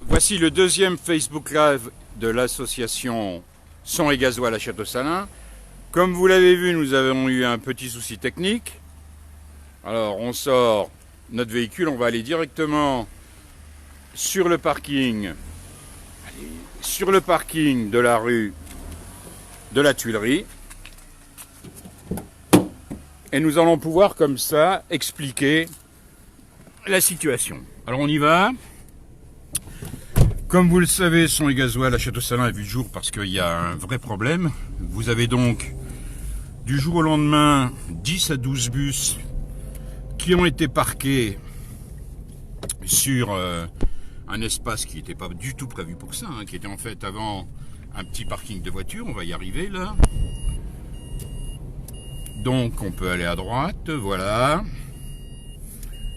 Voici le deuxième Facebook Live de l'association Son et Gasoil à Château-Salins. Comme vous l'avez vu, nous avons eu un petit souci technique. Alors on sort notre véhicule, on va aller directement sur le parking, de la rue de la Tuilerie. Et nous allons pouvoir comme ça expliquer la situation. Alors on y va. Comme vous le savez, Son et Gasoil à Château-Salins a vu le jour parce qu'il y a un vrai problème. Vous avez donc du jour au lendemain 10 à 12 bus qui ont été parqués sur un espace qui n'était pas du tout prévu pour ça, qui était en fait avant un petit parking de voitures. On va y arriver là. Donc on peut aller à droite, voilà.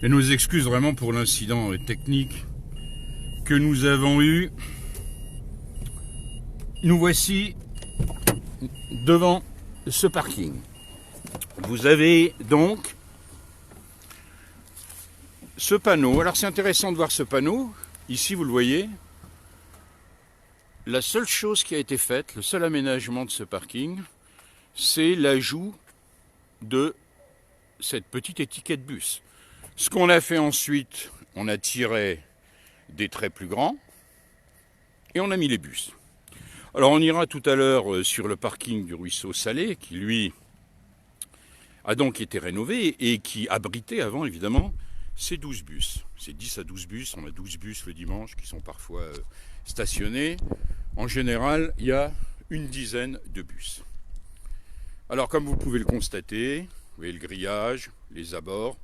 Et nos excuses vraiment pour l'incident technique que nous avons eu. Nous voici devant ce parking. Vous avez donc ce panneau. Alors c'est intéressant de voir ce panneau. Ici vous le voyez. La seule chose qui a été faite, le seul aménagement de ce parking, c'est l'ajout de cette petite étiquette bus. Ce qu'on a fait ensuite, on a tiré des traits plus grands et on a mis les bus. Alors on ira tout à l'heure sur le parking du ruisseau Salé qui lui a donc été rénové et qui abritait avant évidemment ces 12 bus. C'est 10 à 12 bus, on a 12 bus le dimanche qui sont parfois stationnés. En général, il y a une dizaine de bus. Alors comme vous pouvez le constater, vous voyez le grillage, les abords,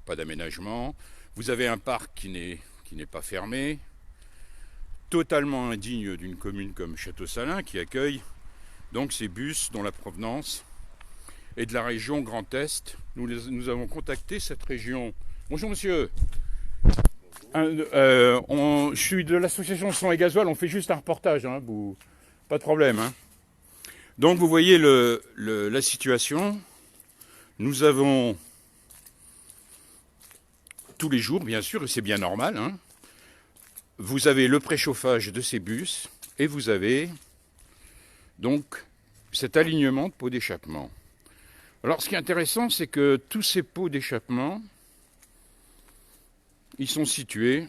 pas d'aménagement. Vous avez un parc qui n'est pas fermé, totalement indigne d'une commune comme Château-Salins qui accueille donc ces bus dont la provenance est de la région Grand Est. Nous avons contacté cette région. Bonjour monsieur. Je suis de l'association Son et Gasoil, on fait juste un reportage, pas de problème. Donc vous voyez la situation. Nous avons tous les jours, bien sûr, et c'est bien normal, vous avez le préchauffage de ces bus et vous avez donc cet alignement de pots d'échappement. Alors ce qui est intéressant, c'est que tous ces pots d'échappement, ils sont situés,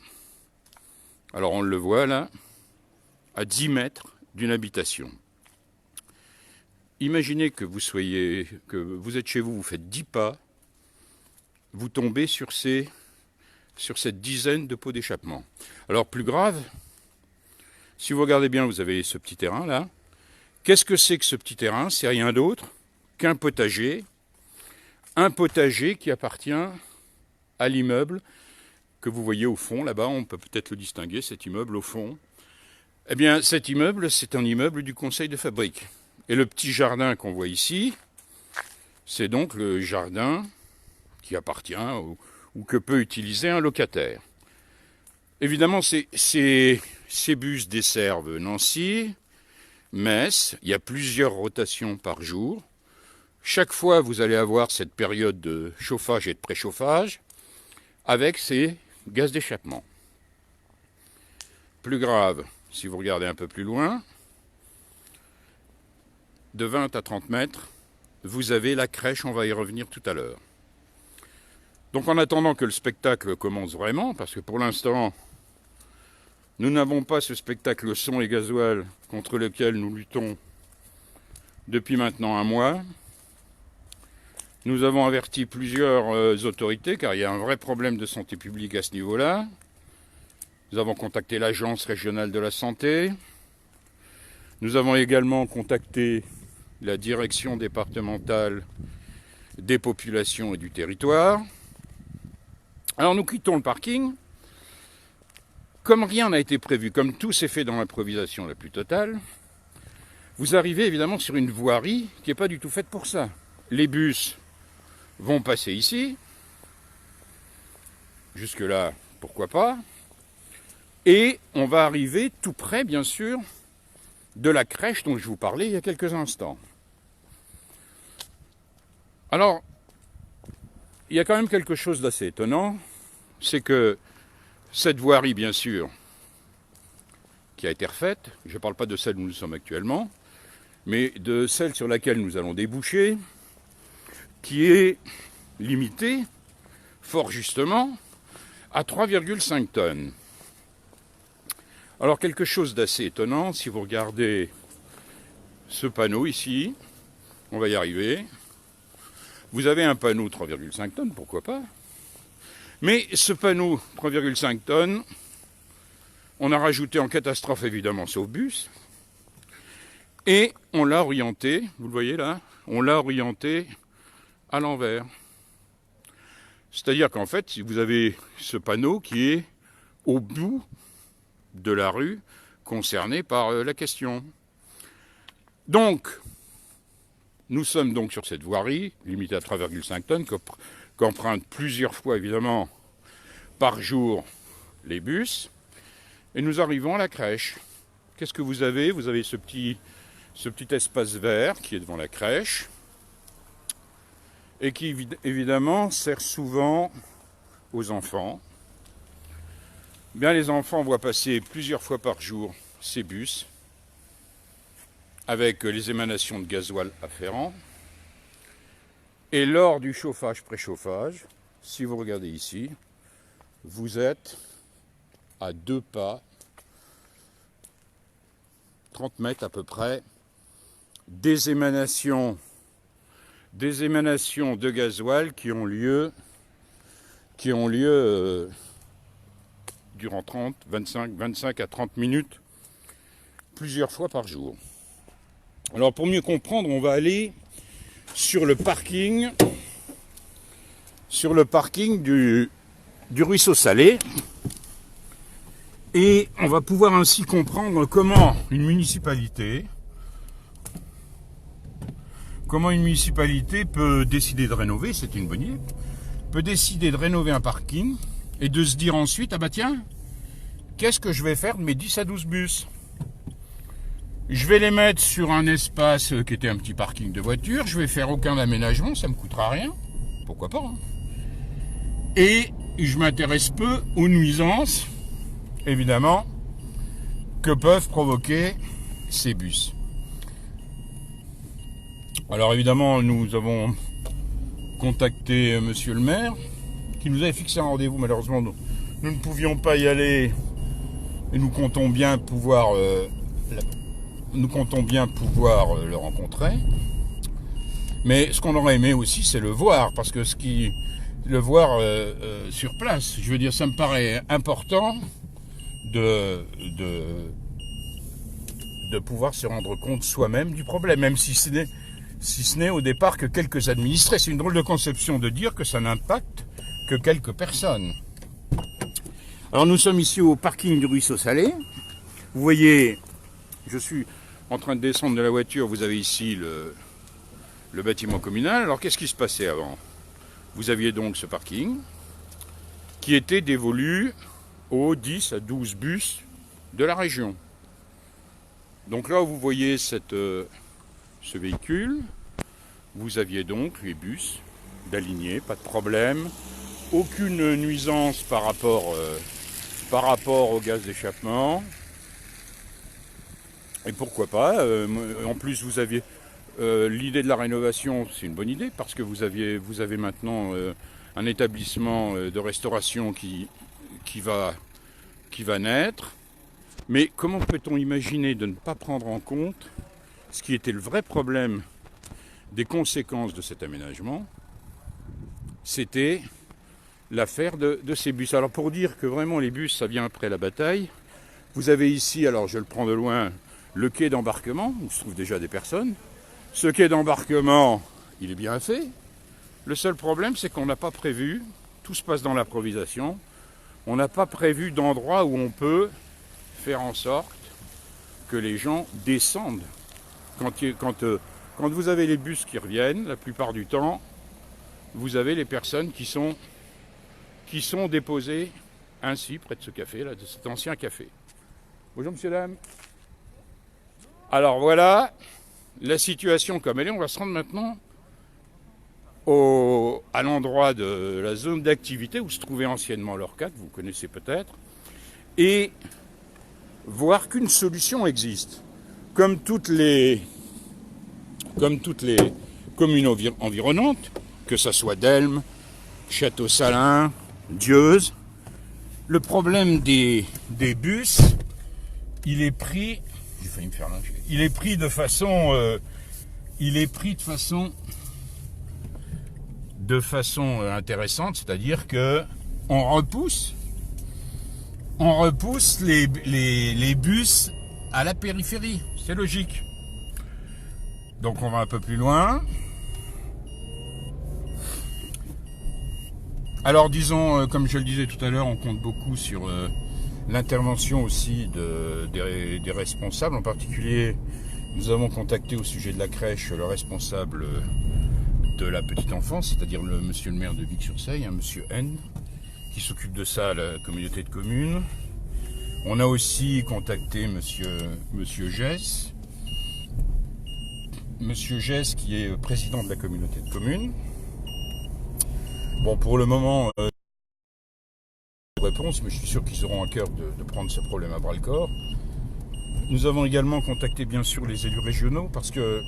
alors on le voit là, à 10 mètres d'une habitation. Imaginez que vous êtes chez vous, vous faites 10 pas, vous tombez sur cette dizaine de pots d'échappement. Alors plus grave, si vous regardez bien, vous avez ce petit terrain là. Qu'est-ce que c'est que ce petit terrain? C'est rien d'autre qu'un potager. Un potager qui appartient à l'immeuble que vous voyez au fond, là-bas, on peut peut-être le distinguer, cet immeuble au fond. Eh bien, cet immeuble, c'est un immeuble du conseil de fabrique. Et le petit jardin qu'on voit ici, c'est donc le jardin qui appartient ou que peut utiliser un locataire. Évidemment, ces bus desservent Nancy, Metz, il y a plusieurs rotations par jour. Chaque fois, vous allez avoir cette période de chauffage et de préchauffage avec ces gaz d'échappement. Plus grave, si vous regardez un peu plus loin, de 20 à 30 mètres, vous avez la crèche, on va y revenir tout à l'heure. Donc en attendant que le spectacle commence vraiment, parce que pour l'instant, nous n'avons pas ce spectacle Son et Gasoil contre lequel nous luttons depuis maintenant un mois. Nous avons averti plusieurs autorités, car il y a un vrai problème de santé publique à ce niveau-là. Nous avons contacté l'Agence régionale de la santé. Nous avons également contacté la direction départementale des populations et du territoire. Alors nous quittons le parking. Comme rien n'a été prévu, comme tout s'est fait dans l'improvisation la plus totale, vous arrivez évidemment sur une voirie qui n'est pas du tout faite pour ça. Les bus vont passer ici. Jusque-là, pourquoi pas. Et on va arriver tout près, bien sûr, de la crèche dont je vous parlais il y a quelques instants. Alors, il y a quand même quelque chose d'assez étonnant, c'est que cette voirie, bien sûr, qui a été refaite, je ne parle pas de celle où nous sommes actuellement, mais de celle sur laquelle nous allons déboucher, qui est limitée, fort justement, à 3,5 tonnes. Alors quelque chose d'assez étonnant, si vous regardez ce panneau ici, on va y arriver, vous avez un panneau 3,5 tonnes, pourquoi pas, mais ce panneau 3,5 tonnes, on a rajouté en catastrophe évidemment sauf bus, et on l'a orienté, vous le voyez là, on l'a orienté à l'envers. C'est-à-dire qu'en fait, si vous avez ce panneau qui est au bout de la rue concernée par la question. Donc, nous sommes donc sur cette voirie, limitée à 3,5 tonnes, qu'empruntent plusieurs fois évidemment par jour les bus, et nous arrivons à la crèche. Qu'est-ce que vous avez? Vous avez ce petit espace vert qui est devant la crèche, et qui évidemment sert souvent aux enfants. Bien, les enfants voient passer plusieurs fois par jour ces bus avec les émanations de gasoil afférents. Et lors du chauffage-préchauffage, si vous regardez ici, vous êtes à 2 pas, 30 mètres à peu près, des émanations de gasoil qui ont lieu durant 25 à 30 minutes, plusieurs fois par jour. Alors pour mieux comprendre, on va aller sur le parking du Ruisseau Salé, et on va pouvoir ainsi comprendre comment une municipalité peut décider de rénover, c'est une bonne idée, peut décider de rénover un parking et de se dire ensuite, ah bah tiens, qu'est-ce que je vais faire de mes 10 à 12 bus? Je vais les mettre sur un espace qui était un petit parking de voitures, je vais faire aucun aménagement, ça me coûtera rien, pourquoi pas, hein. Et je m'intéresse peu aux nuisances, évidemment, que peuvent provoquer ces bus. Alors évidemment, nous avons contacté monsieur le maire, qui nous avait fixé un rendez-vous. Malheureusement, nous ne pouvions pas y aller, et nous comptons bien pouvoir le rencontrer. Mais ce qu'on aurait aimé aussi, c'est le voir, parce que le voir sur place, je veux dire, ça me paraît important de pouvoir se rendre compte soi-même du problème, même si ce n'est au départ que quelques administrés. C'est une drôle de conception de dire que ça n'impacte que quelques personnes. Alors nous sommes ici au parking du Ruisseau Salé. Vous voyez, je suis en train de descendre de la voiture, vous avez ici le bâtiment communal. Alors qu'est-ce qui se passait avant? Vous aviez donc ce parking qui était dévolu aux 10 à 12 bus de la région. Donc là où vous voyez ce véhicule, vous aviez donc les bus d'alignés, pas de problème, aucune nuisance par rapport au gaz d'échappement. Et pourquoi pas, en plus vous aviez l'idée de la rénovation, c'est une bonne idée, parce que vous avez maintenant un établissement de restauration qui va naître. Mais comment peut-on imaginer de ne pas prendre en compte ce qui était le vrai problème des conséquences de cet aménagement? C'était l'affaire de ces bus. Alors pour dire que vraiment les bus, ça vient après la bataille, vous avez ici, alors je le prends de loin, le quai d'embarquement, où se trouvent déjà des personnes. Ce quai d'embarquement, il est bien fait. Le seul problème, c'est qu'on n'a pas prévu, tout se passe dans l'improvisation, on n'a pas prévu d'endroit où on peut faire en sorte que les gens descendent. Quand vous avez les bus qui reviennent, la plupart du temps, vous avez les personnes qui sont déposées ainsi, près de ce café, là, de cet ancien café. Bonjour, monsieur, dame. Alors voilà la situation comme elle est. On va se rendre maintenant à l'endroit de la zone d'activité où se trouvait anciennement l'Orcat, vous connaissez peut-être. Et voir qu'une solution existe. Comme toutes les communes environnantes, que ce soit Delmes, Château-Salins, Dieuze, le problème des bus, il est pris, j'ai failli me faire lyncher, il est pris de façon intéressante, c'est-à-dire que on repousse les bus à la périphérie, c'est logique. Donc on va un peu plus loin. Alors disons, comme je le disais tout à l'heure, on compte beaucoup sur l'intervention aussi des responsables. En particulier, nous avons contacté au sujet de la crèche le responsable de la petite enfance, c'est-à-dire monsieur le maire de Vic-sur-Seille, monsieur N, qui s'occupe de ça à la communauté de communes. On a aussi contacté monsieur Gess. Monsieur Gess qui est président de la communauté de communes. Bon, pour le moment, réponse, mais je suis sûr qu'ils auront à cœur de prendre ce problème à bras-le-corps. Nous avons également contacté bien sûr les élus régionaux parce que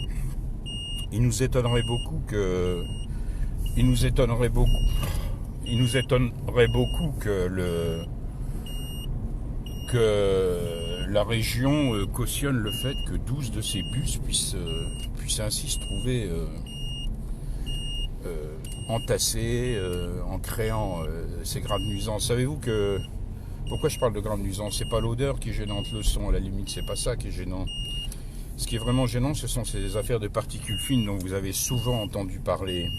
il nous étonnerait beaucoup que la région cautionne le fait que 12 de ces bus puissent ainsi se trouver entassés en créant ces graves nuisances. Savez-vous que... Pourquoi je parle de graves nuisances? C'est pas l'odeur qui est gênante, le son à la limite, c'est pas ça qui est gênant. Ce qui est vraiment gênant, ce sont ces affaires de particules fines dont vous avez souvent entendu parler.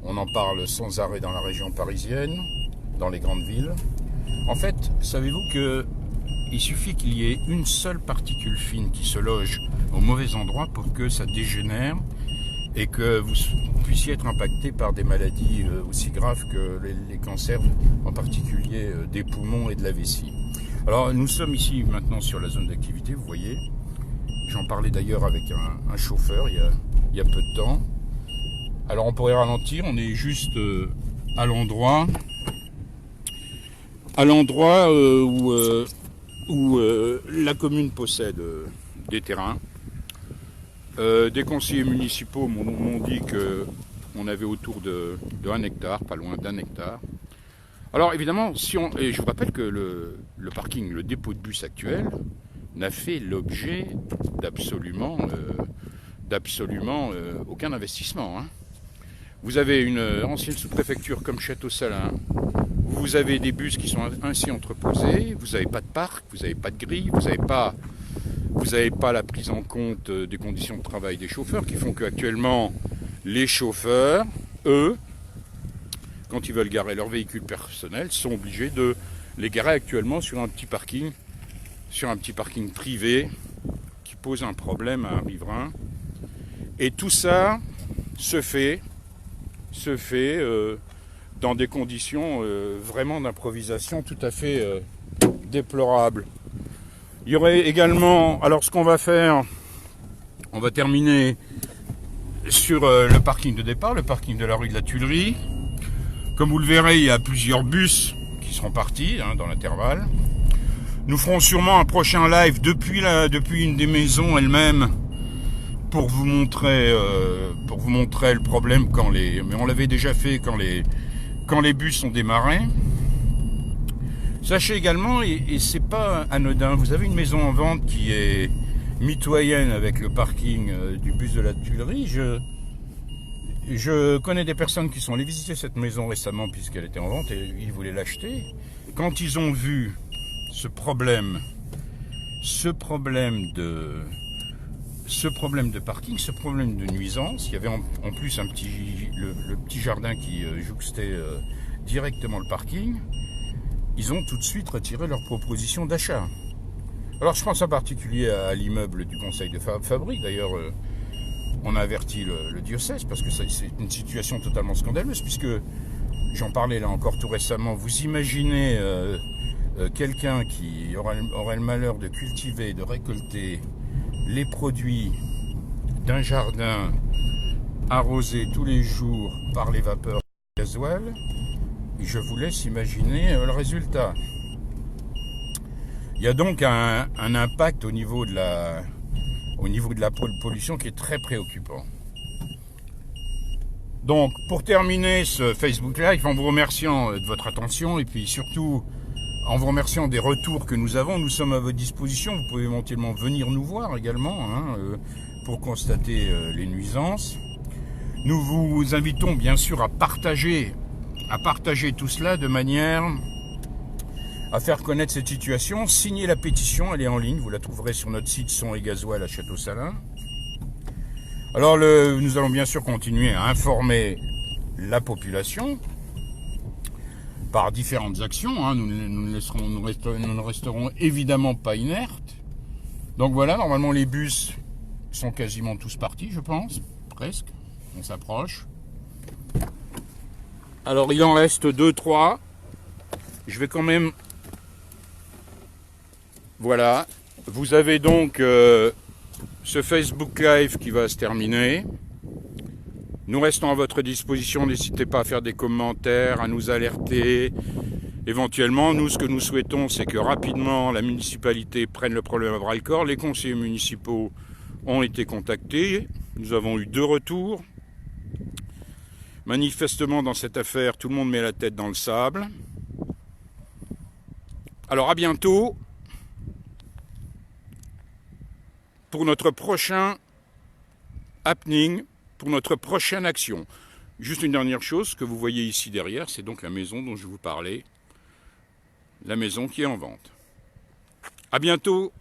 On en parle sans arrêt dans la région parisienne, dans les grandes villes. En fait, savez-vous que il suffit qu'il y ait une seule particule fine qui se loge au mauvais endroit pour que ça dégénère et que vous puissiez être impacté par des maladies aussi graves que les cancers, en particulier des poumons et de la vessie. Alors nous sommes ici maintenant sur la zone d'activité, vous voyez. J'en parlais d'ailleurs avec un chauffeur il y a peu de temps. Alors on pourrait ralentir, on est juste à l'endroit où la commune possède des terrains. Des conseillers municipaux m'ont dit qu'on avait autour de 1 hectare, pas loin d'1 hectare. Alors évidemment, et je vous rappelle que le parking, le dépôt de bus actuel, n'a fait l'objet d'absolument aucun investissement. Hein. Vous avez une ancienne sous-préfecture comme Château-Salins, vous avez des bus qui sont ainsi entreposés, vous n'avez pas de parc, vous n'avez pas de grille, vous n'avez pas la prise en compte des conditions de travail des chauffeurs qui font qu'actuellement, les chauffeurs, eux, quand ils veulent garer leur véhicule personnel, sont obligés de les garer actuellement sur un petit parking privé qui pose un problème à un riverain. Et tout ça se fait dans des conditions vraiment d'improvisation tout à fait déplorables. Il y aurait également, alors ce qu'on va faire, on va terminer sur le parking de départ, le parking de la rue de la Tuilerie. Comme vous le verrez, il y a plusieurs bus qui seront partis dans l'intervalle. Nous ferons sûrement un prochain live depuis une des maisons elle-même pour vous montrer le problème mais on l'avait déjà fait quand les bus ont démarré. Sachez également, et c'est pas anodin, vous avez une maison en vente qui est mitoyenne avec le parking du bus de la Tuilerie. Je connais des personnes qui sont allées visiter cette maison récemment puisqu'elle était en vente et ils voulaient l'acheter. Quand ils ont vu ce problème de parking, ce problème de nuisance, il y avait en plus le petit jardin qui jouxtait directement le parking. Ils ont tout de suite retiré leur proposition d'achat. Alors je pense en particulier à l'immeuble du conseil de fabrique. D'ailleurs, on a averti le diocèse parce que c'est une situation totalement scandaleuse puisque, j'en parlais là encore tout récemment, vous imaginez quelqu'un qui aurait le malheur de cultiver, de récolter les produits d'un jardin arrosé tous les jours par les vapeurs de gasoil. Je vous laisse imaginer le résultat. Il y a donc un impact au niveau de la pollution qui est très préoccupant. Donc, pour terminer ce Facebook Live, en vous remerciant de votre attention et puis surtout en vous remerciant des retours que nous avons, nous sommes à votre disposition. Vous pouvez éventuellement venir nous voir également pour constater les nuisances. Nous vous invitons bien sûr à partager tout cela de manière à faire connaître cette situation. Signez la pétition, elle est en ligne, vous la trouverez sur notre site Son et Gasoil à Château-Salins. Alors nous allons bien sûr continuer à informer la population par différentes actions. Nous ne resterons évidemment pas inertes. Donc voilà, normalement les bus sont quasiment tous partis, je pense, presque. On s'approche. Alors il en reste 2-3. Je vais quand même... Voilà. Vous avez donc ce Facebook Live qui va se terminer. Nous restons à votre disposition. N'hésitez pas à faire des commentaires, à nous alerter. Éventuellement, nous, ce que nous souhaitons, c'est que rapidement la municipalité prenne le problème à bras-le-corps. Les conseillers municipaux ont été contactés. Nous avons eu 2 retours. Manifestement, dans cette affaire, tout le monde met la tête dans le sable. Alors, à bientôt pour notre prochain happening, pour notre prochaine action. Juste une dernière chose, ce que vous voyez ici derrière, c'est donc la maison dont je vous parlais, la maison qui est en vente. À bientôt.